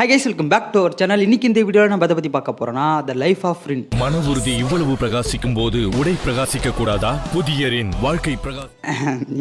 Hi guys, welcome back to our channel. இன்னைக்கு இந்த வீடியோல நம்ம எதை பத்தி பார்க்க போறோம்னா the life of Rin. மன உறுதி இவ்வளவு பிரகாசிக்கும் போது உடை பிரகாசிக்க கூடாதா? புதிய ரின் வாழ்க்கை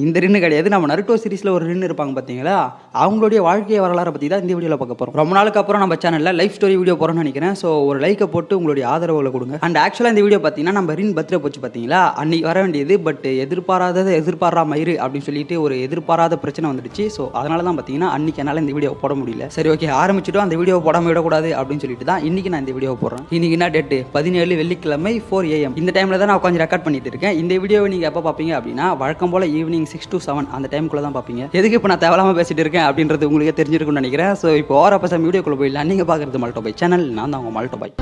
இந்த ரின் கிடையாது, நம்ம நருட்டோ சீரிஸ்ல ஒரு ரின் இருப்பாங்க பாத்தீங்களா, அவங்களுடைய வாழ்க்கை வரலாறை பத்தி தான் இந்த வீடியோல பார்க்க போறோம். ரொம்ப நாளுக்கு அப்புறம் நம்ம சேனல்ல லைஃப் ஸ்டோரி வீடியோ போறோம்னு நினைக்கிறேன். ஸோ ஒரு லைக்கை போட்டு உங்களுடைய ஆதரவுகளை கொடுங்க. அண்ட் ஆக்சுவலா இந்த வீடியோ பார்த்தீங்கன்னா நம்ம ரின் பர்த்டே போச்சு பார்த்தீங்களா, அன்னைக்கு வர வேண்டியது, பட் எதிர்பாராத மயிறு அப்படின்னு சொல்லிட்டு ஒரு எதிர்பாராத பிரச்சனை வந்துடுச்சு. ஸோ அதனால தான் பார்த்தீங்கன்னா அன்னைக்கு என்னால் இந்த வீடியோ போட முடியல. சரி ஓகே, ஆரம்பிச்சுட்டோம். அந்த வீடியோ போடாம விடக்கூடாது அப்படின்னு சொல்லிட்டு தான் இன்னைக்கு நான் இந்த வீடியோ போடுறேன். இன்னைக்கு என்ன டேட்டு? 17 வெள்ளிக்கிழமை 4 AM. இந்த டைம்ல தான் நான் கொஞ்சம் ரெக்கார்ட் பண்ணிட்டு இருக்கேன். இந்த வீடியோவை நீங்க எப்போ பார்ப்பீங்க அப்படின்னா வழக்கம் போல ஈவினிங் 6 to 7 அந்த டைமுக்குள்ள தான் பார்ப்பீங்க. எதுக்கு இப்போ நான் தேவையில்லாம பேசிட்டு இருக்கேன் அப்படின்றது உங்களுக்கு தெரிஞ்சிருக்கும்னு நினைக்கிறேன். ஸோ இப்போ ஓரப்ப சம் வீடியோக்குள்ள போயிடலாம். நீங்க பார்க்குறது மால்டோ பாய் சேனல். நான் தான் உங்க மால்டோ boy.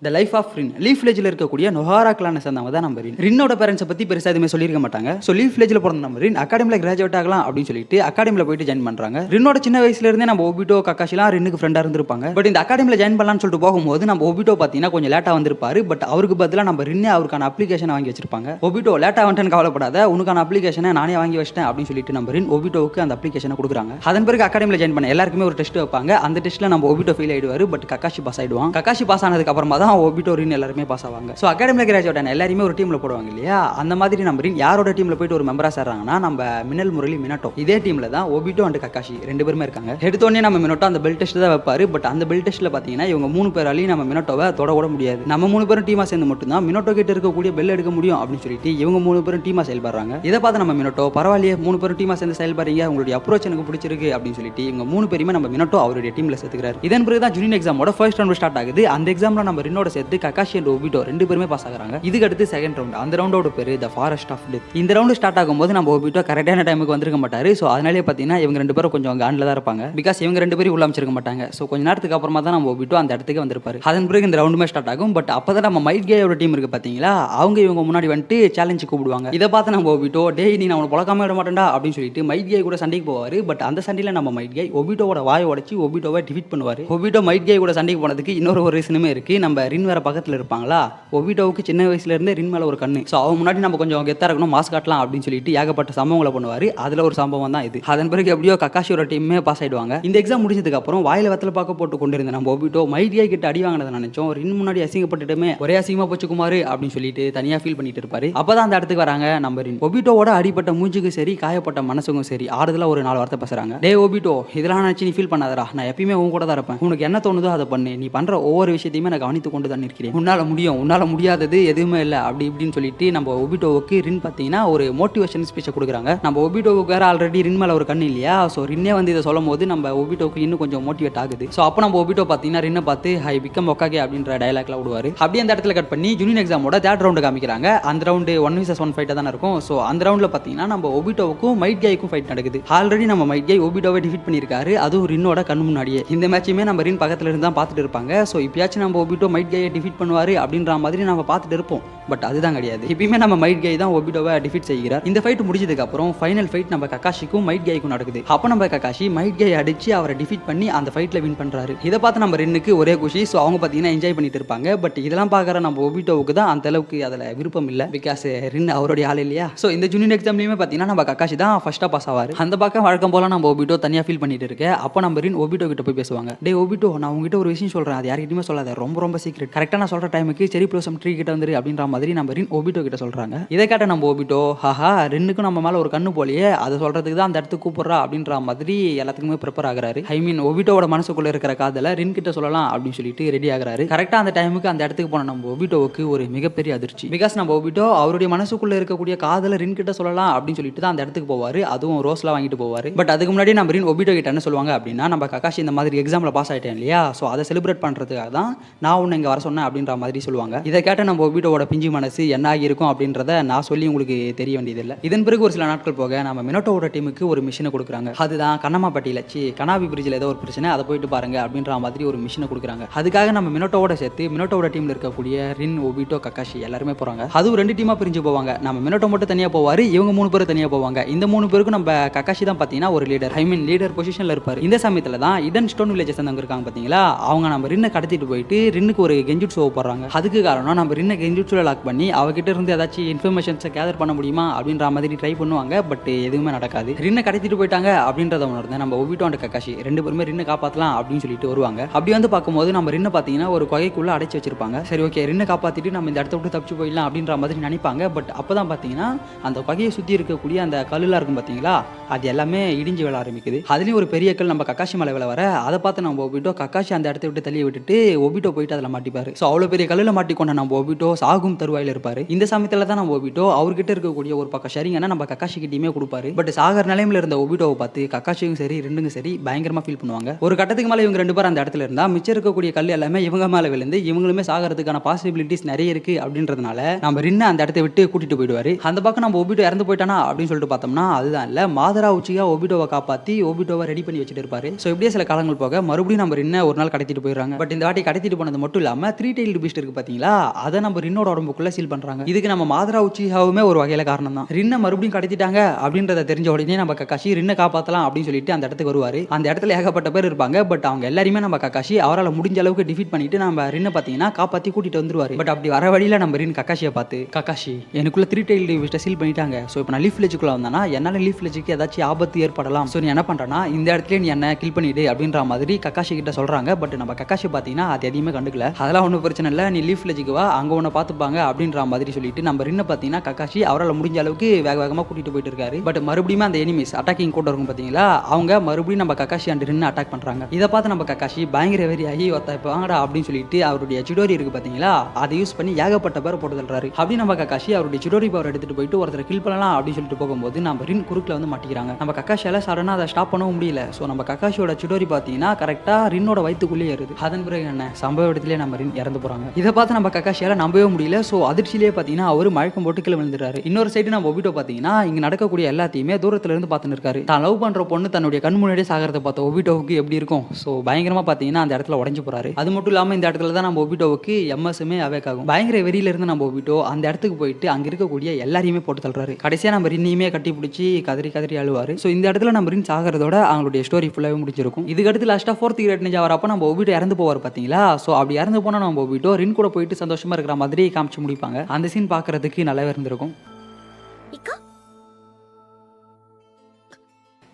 The life of Rin. Leaf வில்லேஜில் இருக்கக்கூடிய நொஹாரா கிளானை சேர்ந்தவங்க தான் நம்ம ரின். ரின்னோட பேரண்ட்ஸை பற்றி பெருசாக எதுவுமே சொல்லியிருக்க மாட்டாங்க. ஸோ லீஃப் வில்லேஜில் பிறந்த நம்ம ரின் அகாடமியில் கிராஜுவேட் ஆகலாம் அப்படின்னு சொல்லிட்டு அகாடமியில் போயிட்டு ஜாயின் பண்ணுறாங்க. ரின்னோட சின்ன வயசுலேருந்தே நம்ம ஒபிட்டோ கக்காஷிலாம் ரின்னுக்கு ஃப்ரெண்டாக இருந்திருப்பாங்க. பட் இந்த அகாடமியில் ஜாயின் பண்ணலாம்னு சொல்லிட்டு போகும்போது நம்ம ஒபிட்டோ பார்த்தீங்கன்னா கொஞ்சம் லேட்டாக வந்திருப்பாரு. பட் அவருக்கு பதிலாக நம்ம ரின்னே அவருக்கான அப்ளிகேஷனை வாங்கி வச்சிருப்பாங்க. ஒபிட்டோ லேட்டாக வந்துட்டேன்னு கவலைப்படாத, உனக்கான அப்ளிகேஷனை நானே வாங்கி வச்சிட்டேன் அப்படின்னு சொல்லிட்டு நம்ம ரின் ஒபிட்டோவுக்கு அந்த அப்ளிகேஷனை கொடுக்குறாங்க. அதன் பிறகு அகாடமியில் ஜாயின் பண்ண எல்லாருக்குமே ஒரு டெஸ்ட் வைப்பாங்க. அந்த டெஸ்ட்டில் நம்ம ஒபிட்டோ ஃபெயில் ஆயிடுவார். பட் கக்காஷி பாஸ் ஆயிடுவான். கக்காஷி பாஸ் ஆனதுக்கு அப்புறமா தான் ஒபிட்டோ ரின் எல்லாருமே பாஸ் ஆவாங்க. ஸோ அகாடமியில் கிராஜுவேட் ஆன எல்லாருமே ஒரு டீமில் போடுவாங்க இல்லையா, அந்த மாதிரி நம்ம ரின் யாரோட டீமில் போயிட்டு ஒரு மெம்பராக சேர்றாங்கன்னா நம்ம மினல் முரளி மினட்டோ. இதே டீமில் தான் ஒபிட்டோ அண்ட் கக்காஷி ரெண்டு பேருமே இருக்காங்க. எடுத்தோடனே நம்ம மினட்டோ அந்த பெல் டெஸ்ட் தான் வைப்பாரு. பட் அந்த பெல் டெஸ்ட்டில் பார்த்தீங்கன்னா இவங்க 3 பேராலையும் நம்ம மினட்டோவை தொட முடியாது. நம்ம 3 பேரும் டீமாக சேர்ந்து மட்டும்தான் மினட்டோ கிட்ட இருக்கக்கூடிய பெல் எடுக்க முடியும் அப்படின்னு சொல்லிட்டு இவங்க 3 பேரும் டீமாக செயல்படுறாங்க. இதை பார்த்து நம்ம மினட்டோ பரவாயில்லையே 3 பேரும் டீமாக சேர்ந்து செயல்படுறீங்க, உங்களுடைய அப்ரோச் எனக்கு பிடிச்சிருக்கு அப்படின்னு சொல்லிட்டு இவங்க 3 பேருமே நம்ம மினட்டோ அவருடைய டீமில் சேர்த்துக்கிறாரு. இதன் பிறகு தான் ஜூனியர் எக்ஸாமோட ஃபர்ஸ்ட் ரவுண்ட் ஸ்டார்ட் ஆகுது. அந்த எக்ஸாமில் நம்ம ரின்னோட சேர்த்து கக்காஷி அண்ட் ஒபிட்டோ ரெண்டு பேருமே பாஸ் ஆகுறாங்க. இதுக்கு அடுத்து செகண்ட் ரவுண்ட். அந்த ரவுண்டோட பேரு த ஃபாரஸ்ட் ஆஃப் டெத். இந்த ரவுண்ட் ஸ்டார்ட் ஆகும்போது நம்ம ஒபிட்டோ கரெக்டான டைமுக்கு வந்திருக்க மாட்டாரு. ஸோ அதனாலே பார்த்தீங்கன்னா இவங்க ரெண்டு பேரும் கொஞ்சம் காண்டில் தான் இருப்பாங்க. பிகாஸ் இவங்க ரெண்டு பேரும் உள்ள அமைச்சிருக்க மாட்டாங்க. ஸோ கொஞ்ச நேரத்துக்கு அப்புறமா தான் நம்ம ஒபிட்டோ அந்த இடத்துக்கு வந்திருப்பாரு. அதன் பிறகு இந்த ரவுண்டுமே ஸ்டார்ட் ஆகும். பட் அப்போ தான் நம்ம மைட் கேயோட டீம் இருக்கு பார்த்தீங்களா, அவங்க இவங்க முன்னாடி வந்துட்டு சேலஞ்சு கூப்பிடுவாங்க. இதை பார்த்து நம்ம ஒபிட்டோ டேய் நீ நான் பழக்காம விட மாட்டேன்டா அப்படின்னு சொல்லிட்டு மைட் கே கூட சண்டைக்கு போவார். பட் அந்த சண்டையில் நம்ம மைட் கே ஒபிட்டோட வாயை உடச்சி ஒபிட்டோவை டிஃபீட் பண்ணுவார். ஒபிட்டோ மைட் கே கூட சண்டைக்கு போனதுக்கு இன்னொரு ரீசனுமே இருக்கு. நம்ம ரின் வேற பக்கத்தில் இருப்பாங்களா, ஒபிட்டோவுக்கு சின்ன வயசுல இருந்தே ரின் மேல ஒரு கண்ணு. ஸோ அவங்க முன்னாடி நம்ம கொஞ்சம் கெத்தா இருக்கணும், மாஸ் காட்டலாம் அப்படின்னு சொல்லிட்டு ஏகப்பட்ட சம்பவங்களை பண்ணுவார். அதில் ஒரு சம்பவம் தான் இது. அதன் பிறகு எப்படியோ கக்காஷியோட டீமே பாஸ் ஆயிடுவாங்க. இந்த எக்ஸாம் முடிஞ்சதுக்கு அப்புறம் வாயில வெத்தல பார்க்க போட்டு கொண்டிருந்த நம்ம ஒபிட்டோ மைட் கே கிட்ட அடி வாங்கினதை நினைச்சோம். ரின் முன்னாடி அசிங்கப்பட்டுட்டுமே ஒரே அசிங்கமா போச்சு குமார் அப்படின்னு சொல்லிட்டு தனியா ஃபீல் பண்ணிட்டு இருப்பாரு. அப்பதான் அந்த இடத்துக்கு வராங்க நம்ம ரின். ஒபிட்டோவோட அடிப்பட்ட மூஞ்சுக்கு சரி காயப்பட்ட மனசுக்கும் சரி ஆறுதலா ஒரு 4 வார்த்தை பேசுறாங்க. டே ஒபிட்டோ, இதெல்லாம் நினைச்சு நீ ஃபீல் பண்ணாதடா, நான் எப்பயுமே உன் கூட தான் இருப்பேன். உனக்கு என்ன தோணுதோ அதை பண்ணு, நீ பண்ற ஒவ்வொரு விஷயத்தையுமே நான் கவனித்து கொண்டு தான் இருக்கிறேன். உன்னால முடியும், உன்னால முடியாதது எதுவுமே இல்லை அப்படி இப்படின்னு சொல்லிட்டு நம்ம ஒபிட்டோவுக்கு ரின் பார்த்தீங்கன்னா ஒரு மோட்டிவேஷன் ஸ்பீச்சை கொடுக்குறாங்க. நம்ம ஒபிட்டோவுக்கு வேற ஆல்ரெடி ரின் மேலே ஒரு கண்ணு இல்லையா, ஸோ ரின்னே வந்து இதை சொல்லும் போது நம்ம ஒபிட்டோவுக்கு இன்னும் கொஞ்சம் மோட்டிவேட் ஆகுது. ஸோ அப்போ நம்ம ஒபிட்டோ பார்த்தீங்கன்னா ரின்னை பார்த்து ஹை பிகம் ஒக்காகே அப்படின்ற டயலாக்லாம் விடுவார். அப்படியே அந்த இடத்துல கட் பண்ணி ஜூனியர் எக்ஸாமோட தேர்ட் ரவுண்டு காமிக்கிறாங்க. அந்த ரவுண்டு 1 vs 1 ஃபைட்டாக தான் இருக்கும். ஸோ அந்த ரவுண்டில் பார்த்தீங்கன்னா நம்ம ஒபிட்டோவுக்கும் மைட் கேய்க்கும் ஃபைட் நடக்குது. ஆல்ரெடி நம்ம மைட் கே ஒபிட்டோவை டிஃபீட் பண்ணியிருக்காரு, அதுவும் ரின்னோட கண்ணு முன்னாடியே. இந்த மேட்சுமே நம்ம ரின் பக்கத்தில் இருந்து தான் பார்த்துட்டு இருப்பாங்க. ஸோ இப்பயாச்சும் நம்ம ஒபிட்டோ மைட் கேயை டிஃபீட் பண்ணுவார் அப்படின்ற மாதிரி நம்ம பார்த்துட்டு இருப்போம். பட் அதுதான் கிடையாது. இப்பயுமே நம்ம மைட் கே தான் ஒபிட்டோவை டிஃபீட் செய்கிறார். இந்த ஃபைட் முடிஞ்சதுக்கு அப்புறம் ஃபைனல் ஃபைட் நம்ம கக்காஷிக்கும் மைட் கேய்க்கும் நடக்குது. அப்போ நம்ம கக்காஷி மைட் கே அடிச்சு அவரை டிஃபீட் பண்ணி அந்த ஃபைட்ல வின் பண்றாரு. இதை பார்த்து நம்ம ரின்னுக்கு ஒரே குஷி. ஸோ அவங்க பார்த்தீங்கன்னா என்ஜாய் பண்ணிட்டு இருப்பாங்க. பட் இதெல்லாம் பார்க்குற நம்ம ஒபிட்டோவுக்கு தான் அந்த அளவுக்கு அதில் விருப்பம் இல்லை. பிகாஸ் ரின் அவருடைய ஆள் இல்லையா. ஸோ இந்த ஜூனியர் எக்ஸாம்லையுமே பார்த்தீங்கன்னா நம்ம கக்காஷி தான் ஃபர்ஸ்ட்டாக பாஸ் ஆவார். அந்த பக்கம் வழக்கம் போல நம்ம ஒபிட்டோ தனியாக ஃபீல் பண்ணிட்டு இருக்கு. அப்போ நம்ம ரின் ஒபிட்டோ கிட்ட போய் பேசுவாங்க. டே ஒபிட்டோ, நான் உங்ககிட்ட ஒரு விஷயம் சொல்றேன், அது யார்கிட்டயுமே சொல்லாத, ரொம்ப சீக்ரெட். கரெக்டாக நான் சொல்ற டைமுக்கு செரி ப்ளோசம் ட்ரீ கிட்ட வந்துரு அப்படின்ற மாதிரி நம்ம ரின் ஒபிட்டோ கிட்ட சொல்றாங்க. இதை கேட்ட நம்ம ஒபிட்டோ ஹஹா ரின்னுக்கும் நம்ம மேல ஒரு கண்ணு போலியே, அதை சொல்றதுக்கு தான் அந்த இடத்துக்கு கூப்பிடுறா அப்படின்ற மாதிரி எல்லாத்துக்குமே ப்ரிப்பேர் ஆகுறாரு. ஐ மீன் ஒபிட்டோட மனசுக்குள்ள இருக்கிற காதலை ரின் கிட்ட சொல்லலாம் அப்படின்னு சொல்லிட்டு ரெடி ஆகுறாரு. கரெக்டா அந்த டைமுக்கு அந்த இடத்துக்கு போன நம்ம ஒபிட்டோவுக்கு ஒரு மிகப்பெரிய அதிர்ச்சி. பிகாஸ் நம்ம ஒபிட்டோ அவருடைய மனசுக்குள்ள இருக்கக்கூடிய காதலை ரின் கிட்ட சொல்லலாம் அப்படின்னு சொல்லிட்டு தான் அந்த இடத்துக்கு போவாரு. அதுவும் ரோஸ்லாம் வாங்கிட்டு போவாரு. பட் அதுக்கு முன்னாடி நம்ம ரின் ஒபிட்டோ கிட்ட என்ன சொல்லுவாங்க அப்படின்னா, நம்ம கக்காஷி இந்த மாதிரி எக்ஸாம்ல பாஸ் ஆயிட்டேன் இல்லையா, ஸோ அதை செலிப்ரேட் பண்றதுக்காக தான் நான் உன்னை இங்க வர சொன்னேன் அப்படின்ற மாதிரி சொல்லுவாங்க. இதை கேட்ட நம்ம ஒபிட்டோட பிஞ்சு மனசு என்ன ஆகியிருக்கும் அப்படின்றத நான் சொல்லி உங்களுக்கு தெரிய வேண்டியதில்லை. இதன் பிறகு ஒரு சில நாட்கள் போக நம்ம மினட்டோட டீமுக்கு ஒரு மிஷினை கொடுக்குறாங்க. அதுதான் கண்ணமாப்பட்டியில் கனாவி பிரிட்ஜில் ஏதோ ஒரு பிரச்சனை, அதை போயிட்டு பாருங்க அப்படின்ற மாதிரி ஒரு மிஷினை கொடுக்குறாங்க. அதுக்காக நம்ம மினட்டோட சேர்த்து மினட்டோட டீமில் இருக்கக்கூடிய ரின் ஒபிட்டோ கக்காஷி எல்லாருமே போறாங்க. அதுவும் 2 டீமாக பிரிஞ்சு போவாங்க. நம்ம மினட்டோ மட்டும் தனியாக போவார், இவங்க 3 பேரும் தனியாக போவாங்க. இந்த 3 பேருக்கும் நம்ம கக்காஷி தான் பார்த்தீங்கன்னா ஒரு லீடர், ஐ மீன் லீடர் பொசிஷனில் இருப்பார். இந்த சமயத்தில் தான் இடன் ஸ்டோன் வில்லேஜ் சேர்ந்தவங்க இருக்காங்க பார்த்தீங்களா, அவங்க நம்ம ரின்னை கடத்திட்டு போயிட்டு ரின்னுக்கு ஒரு ஒரு கெஞ்சுட்ஸுவை போடுறாங்க. அதுக்கு காரணம் நம்ம ரின்னை கெஞ்சுட்ஸில் லாக் பண்ணி அவகிட்ட இருந்து ஏதாச்சும் இன்ஃபர்மேஷன்ஸை கேதர் பண்ண முடியுமா அப்படின்ற மாதிரி ட்ரை பண்ணுவாங்க. பட் எதுவுமே நடக்காது. ரின்னை கடத்திட்டு போயிட்டாங்க அப்படின்றத உணர்ந்து நம்ம ஒபிட்டோ அண்ட் கக்காஷி 2 பேருமே ரின்னை காப்பாற்றலாம் அப்படின்னு சொல்லிட்டு வருவாங்க. அப்படி வந்து பார்க்கும்போது நம்ம ரின்னை பார்த்தீங்கன்னா ஒரு குகைக்குள்ள அடைச்சி வச்சிருப்பாங்க. சரி ஓகே, ரின்னை காப்பாற்றிட்டு நம்ம இந்த இடத்த விட்டு தப்பிச்சு போயிடலாம் அப்படின்ற மாதிரி நினைப்பாங்க. பட் அப்போ தான் பார்த்தீங்கன்னா அந்த குகையை சுற்றி இருக்கக்கூடிய அந்த கல்லுலாம் இருக்கும் பார்த்தீங்களா, அது எல்லாமே இடிஞ்சு விழ ஆரம்பிக்குது. அதுலேயும் ஒரு பெரிய கல் நம்ம கக்காஷி மேலே விழ வர அதை பார்த்து நம்ம ஒபிட்டோ கக்காஷி அந்த இடத்த விட்டு தள்ளி விட்டுட்டு ஒபிட்டோ போயிட்டு அதில் மாட்டிப்பாரு. ஸோ அவ்வளோ பெரிய கல்லில் மாட்டிக்கொண்ட நம்ம ஒபிட்டோ சாகும் தருவாயில் இருப்பார். இந்த சமயத்தில் தான் நம்ம ஒபிட்டோ அவர்கிட்ட இருக்கக்கூடிய ஒரு பக்கம் ஷரிங்கன்னா நம்ம கக்காஷி கிட்டேயுமே கொடுப்பாரு. பட் சாகர் நிலைமையில் இருந்த ஒபிட்டோவை பார்த்து கக்காஷியும் சரி ரெண்டுங்க சரி பயங்கரமாக ஃபீல் பண்ணுவாங்க. ஒரு கட்டத்துக்கு மேலே இவங்க 2 பேரும் அந்த இடத்துல இருந்தால் மிச்சம் இருக்கக்கூடிய கல் எல்லாமே இவங்க மேலே விழுந்து இவங்களுமே சாகிறதுக்கான பாசிபிலிட்டிஸ் நிறைய இருக்கு அப்படின்றதுனால நம்ம ரின்னை அந்த இடத்த விட்டு கூட்டிட்டு போயிடுவாரு. அந்த பக்கம் நம்ம ஒபிட்டோ இறந்து போயிட்டானா அப்படின்னு சொல்லிட்டு பார்த்தோம்னா அதுதான் இல்லை, மாதரா உச்சியா ஒபிட்டோவை காப்பாற்றி ஒபிட்டோவை ரெடி பண்ணி வச்சுட்டு இருப்பாரு. ஸோ இப்படியே சில காலங்கள் போக மறுபடியும் நம்ம ரின்னை ஒரு நாள் கடத்திட்டு போயிடுறாங்க. பட் இந்த வாட்டி கடத்திட்டு போனது மட்டும் இல்லாமல் 3 tailed beast இருக்கு பார்த்தீங்களா, அதை நம்ம ரின்னோட உடம்புக்குள்ள சீல் பண்றாங்க. இதுக்கு நம்ம மாதரா உச்சியாவுமே ஒரு வகையில காரணம் தான். ரின்னை மறுபடியும் கடத்திட்டாங்க அப்படின்றத தெரிஞ்ச உடனே நம்ம கக்காஷி ரின்னை காப்பாற்றலாம் அப்படின்னு சொல்லிட்டு அந்த இடத்துக்கு வருவாரு. அந்த இடத்துல ஏகப்பட்ட பேர் இருப்பாங்க. பட் அவங்க எல்லாருமே நம்ம கக்காஷி அவரால் முடிஞ்ச அளவுக்கு டிஃபீட் பண்ணிட்டு நம்ம ரின்னை பார்த்தீங்கன்னா காப்பாற்றி கூட்டிட்டு வந்துருவாரு. பட் அப்படி வர வழியில நம்ம ரின் கக்காஷியை பார்த்து, கக்காஷி எனக்குள்ள 3 tailed beast சீல் பண்ணிட்டாங்க. ஸோ இப்போ நான் லீஃப் வில்லேஜுக்குள்ள வந்தேன்னா என்னால் லீஃப் வில்லேஜுக்கு ஏதாச்சும் ஆபத்து ஏற்படலாம். ஸோ நீ என்ன பண்றேன்னா இந்த இடத்துல நீ என்ன கில் பண்ணிடு அப்படின்ற மாதிரி கக்காஷி கிட்ட சொல்றாங்க. பட் நம்ம கக்காஷி பார்த்தீங்கன்னா அது எதையுமே கண்டுக்கல. அதெல்லாம் ஒன்றும் பிரச்சனை இல்லை, நீ லீஃப் வில்லேஜுக்கு வா, அங்கே ஒன்று பார்த்துப்பாங்க அப்படின்ற மாதிரி சொல்லிட்டு நம்ம ரின்னை பார்த்தீங்கன்னா கக்காஷி அவரால் முடிஞ்ச அளவுக்கு வேக வேகமாக கூட்டிட்டு போயிட்டு இருக்காரு. பட் மறுபடியும் அந்த எனிமீஸ் அட்டாக்கிங் கூட இருக்கும் பார்த்தீங்களா, அவங்க மறுபடியும் நம்ம கக்காஷி அண்ட் ரின்னை அட்டாக் பண்றாங்க. இதை பார்த்து நம்ம கக்காஷி பயங்கர வெறியாகி ஒருத்த இப்போ வாங்கடா அப்படின்னு சொல்லிட்டு அவருடைய சிடோரி இருக்கு பார்த்தீங்களா, அதை யூஸ் பண்ணி ஏகப்பட்ட பேர் போட்டு தள்ளுறாரு. அப்படி நம்ம கக்காஷி அவருடைய சிடோரி பவர் எடுத்துட்டு போயிட்டு ஒருத்தரை கில் பண்ணலாம் அப்படின்னு சொல்லிட்டு போகும்போது நம்ம ரின் குறுக்கில் வந்து மாட்டிக்கிறாங்க. நம்ம கக்காஷியால சடனாக அதை ஸ்டாப் பண்ணவும் முடியல. ஸோ நம்ம கக்காஷியோட சிடோரி பார்த்தீங்கன்னா கரெக்டாக ரின்னோட வயிற்றுக்குள்ளேயே ஏறுது. அதன் பிறகு என்ன சம்பவ இடத்துலேயே நம்ம ரின் இறந்து போறாங்க. இதை பார்த்து நம்ம கக்காஷியால நம்பவே முடியல. ஸோ அதிர்ச்சியிலேயே பார்த்தீங்கன்னா அவர் மயக்கம் போட்டு கீழே விழுந்துறாரு. இன்னொரு சைடு நம்ம ஒபிட்டோ பார்த்தீங்கன்னா இங்க நடக்கக்கூடிய எல்லாத்தையுமே தூரத்துல இருந்து பார்த்துன்னு இருக்காரு. தான் லவ் பண்ற பொண்ணு தன்னுடைய கண் முன்னாடியே சாகிறத பார்த்த ஒபிட்டோவுக்கு எப்படி இருக்கும். ஸோ பயங்கரமா பார்த்தீங்கன்னா அந்த இடத்துல உடஞ்சு போறாரு. அது மட்டும் இல்லாமல் இந்த இடத்துல தான் நம்ம ஒபிட்டோவுக்கு எம்எஸ்மே அவேக் ஆகும். பயங்கர வெறியில இருந்து நம்ம ஒபிட்டோ அந்த இடத்துக்கு போயிட்டு அங்க இருக்கக்கூடிய எல்லாரையுமே போட்டு தள்ளுறாரு. கடைசியா நம்ம ரின்னையுமே கட்டி பிடிச்சி கதறி கதறி அழுவாரு. ஸோ இந்த இடத்துல நம்ம ரின் சாகிறதோட அவங்களுடைய ஸ்டோரி ஃபுல்லாகவே முடிஞ்சிருக்கும். இதுக்கு அடுத்து லாஸ்ட்டாக 4th கிரேட் நிஞ்சா வரப்போ நம்ம ஒபிட்டோ இறந்து போவார் பார்த்தீங்களா. ஸோ அப்படி இறந்து போனால் நம்ம ஒபிட்டோ ரின் கூட போயிட்டு சந்தோஷமா இருக்கிற மாதிரி காமிச்சு முடிப்பாங்க. அந்த சீன் பார்க்கறதுக்கு நல்லாவே இருந்திருக்கும்.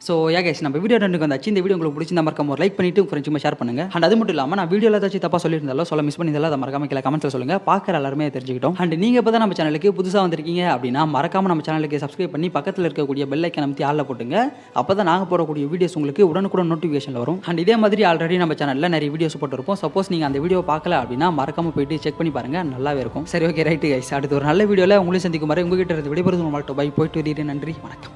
ஸோ கைஸ் நம்ம வீடியோ ரெண்டுக்கு வந்தாச்சு. இந்த வீடியோ உங்களுக்கு பிடிச்சிருந்தா மறக்காம ஒரு லைக் பண்ணிட்டு உங்க ஃப்ரெண்ட்ஸுமே ஷேர் பண்ணுங்க. அண்ட் அது மட்டும் இல்லாமல் நான் வீடியோவில் ஏதாச்சும் தப்பா சொல்லியிருந்தாலும் சொல்ல மிஸ் பண்ணியிருந்தாலும் அதை மறக்காம கீழே கமெண்ட்ஸில் சொல்லுங்க. பார்க்குற எல்லாருமே தெரிஞ்சுக்கிட்டோம். அண்ட் நீங்க இப்போ தான் நம்ம சேனலுக்கு புதுசாக வந்திருக்கீங்க அப்படின்னா மறக்காம நம்ம சேனலுக்கு சப்ஸ்கிரைப் பண்ணி பக்கத்தில் இருக்கக்கூடிய பெல் ஐக்கன் அமைத்தி ஆளில் போட்டுங்க. அப்போ தான் நாங்கள் போடக்கூடிய வீடியோஸ் உங்களுக்கு உடனுக்குடன் நோட்டிஃபிகேஷன் வரும். அண்ட் இதே மாதிரி ஆல்ரெடி நம்ம சேனலில் நிறைய வீடியோஸ் போட்டுருப்போம். சப்போஸ் நீங்கள் அந்த வீடியோ பார்க்கல அப்படின்னா மறக்காம போயிட்டு செக் பண்ணி பாருங்க, நல்லாவே இருக்கும். சரி ஓகே ரைட்டு கைஸ், அடுத்து ஒரு நல்ல வீடியோவில் உங்களையும் சந்திக்கும் வரை உங்ககிட்ட இருந்து விடைபெறுவது உங்கள்கிட்ட பை போயிட்டு வரீங்க. நன்றி, வணக்கம்.